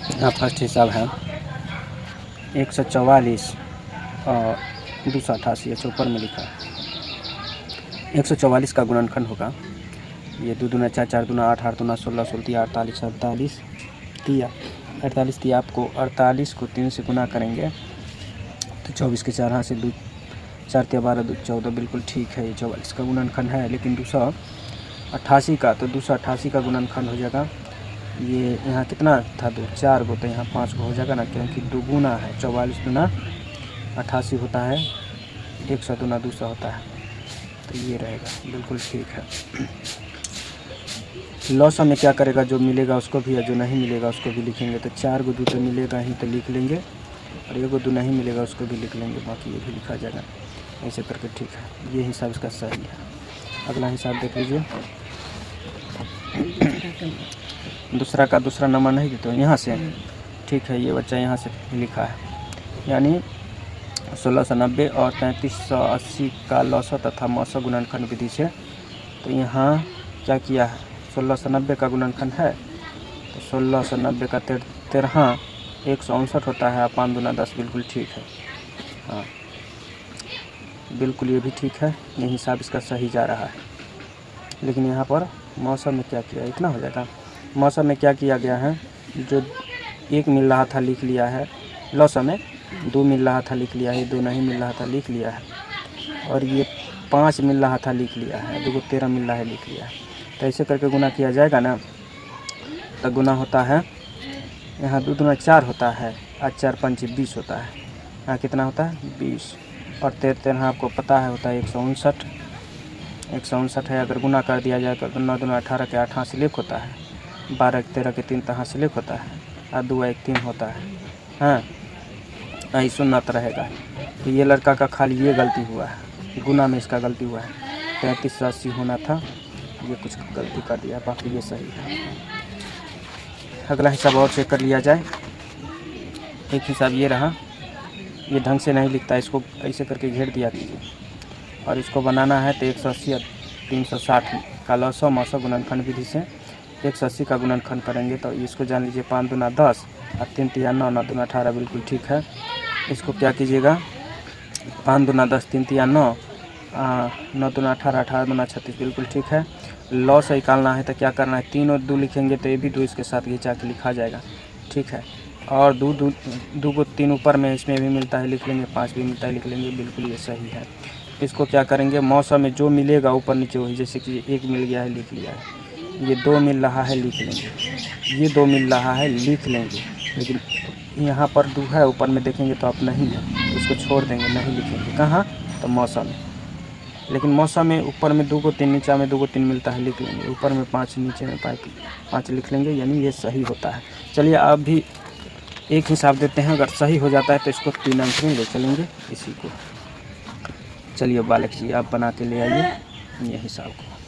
यहाँ फर्स्ट हिसाब है 144 और 288 अच्छा ऊपर में लिखा है। 144 का गुणनखंड होगा ये 2 दूना 4, 4 दूना 8, 8 दूना 16, 16 48, 48 तिया 48 तिया। आपको 48 को 3 से गुना करेंगे तो 24 के 4 हाथ से 2 4 तिया 12 2 14 बिल्कुल ठीक है। ये 44 का गुणनखंड है। लेकिन 288 का तो 288 का गुणनखंड हो जाएगा ये यहाँ कितना था 2 4 गो तो यहाँ 5 गो हो जाएगा ना, क्योंकि दुगुना है। 44 दूना 88 होता है, 100 दूना 200 होता है, तो ये रहेगा बिल्कुल ठीक है। लॉस में क्या करेगा, जो मिलेगा उसको भी और जो नहीं मिलेगा उसको भी लिखेंगे। तो 4 गो 2 तो मिलेगा ही तो लिख लेंगे और 1 गो 2 नहीं मिलेगा उसको भी लिख लेंगे, बाकी ये भी लिखा जाएगा ऐसे करके ठीक है। ये हिसाब इसका सही है। अगला हिसाब देख लीजिए। दूसरा का दूसरा नंबर नहीं देते यहाँ से ठीक है। ये बच्चा यहाँ से लिखा है यानी 1690 और 3380 का लॉस तथा मौसा गुणनखंड विधि से। तो यहाँ क्या किया है 1690 का गुणनखंड है तो 1690 का 13 159 होता है। 5 दूना 10 बिल्कुल ठीक है। हाँ बिल्कुल ये भी ठीक है। ये हिसाब इसका सही जा रहा है। लेकिन यहाँ पर मौसम में क्या किया इतना हो जाएगा। मौसम में क्या किया गया है, जो 1 मिल रहा था लिख लिया है, लौसम में 2 मिल रहा था लिख लिया है, 2 नहीं मिल रहा था लिख लिया है, और ये 5 मिल रहा था लिख लिया है, 2 को 13 मिल रहा है लिख लिया है। तो ऐसे करके गुना किया जाएगा ना, तो गुना होता है यहाँ 2 दूना 4 होता है और 4 5 20 होता है। यहाँ कितना होता है 20 और 13 आपको पता है होता है 159 है। अगर गुना कर दिया जाए तो 9 दूना 18 के 8 हासिलेख होता है, 12 के 13 के 3 हासिलेख होता है और 2 1 3 होता है। हाँ ऐसा ना तो रहेगा। तो ये लड़का का खाली ये गलती हुआ है, गुना में इसका गलती हुआ है। 3380 होना था, ये कुछ गलती कर दिया, बाकी ये सही है। अगला हिसाब और चेक कर लिया जाए। एक हिसाब ये रहा, ये ढंग से नहीं लिखता, इसको ऐसे करके घेर दिया कीजिए और इसको बनाना है तो 180 और 360 का लौसो मौसो गुणनखंड विधि से 180 का गुणनखंड करेंगे। तो इसको जान लीजिए 5 दूना 10 और 3 तिया 9, 9 दूना 18 बिल्कुल ठीक है। इसको क्या कीजिएगा 5 दूना 10 3 तिया 9, 9 दूना 18, 18 दूना 36 बिल्कुल ठीक है। लॉस निकालना है तो क्या करना है 3 और 2 लिखेंगे तो ये भी 2 इसके साथ घिंचा के लिखा जाएगा ठीक है। और 2 को 3 ऊपर में इसमें भी मिलता है लिख लेंगे, 5 भी मिलता है लिख लेंगे, बिल्कुल ये सही है। इसको क्या करेंगे मौसम में जो मिलेगा ऊपर नीचे वही, जैसे कि 1 मिल गया है लिख लिया है, ये 2 मिल रहा है लिख लेंगे, ये 2 मिल रहा है लिख लेंगे। लेकिन यहाँ पर 2 है ऊपर में देखेंगे तो आप नहीं है तो उसको छोड़ देंगे, नहीं लिखेंगे। कहाँ तो मौसम में। लेकिन मौसम में ऊपर में 2 को 3 नीचे में 2 को 3 मिलता है लिख लेंगे, ऊपर में 5 नीचे में 5 लिख लेंगे, यानी ये सही होता है। चलिए आप भी एक हिसाब देते हैं, अगर सही हो जाता है तो इसको 3 अंक में ले चलेंगे इसी को। चलिए बालक जी आप बना के ले आइए ये हिसाब को।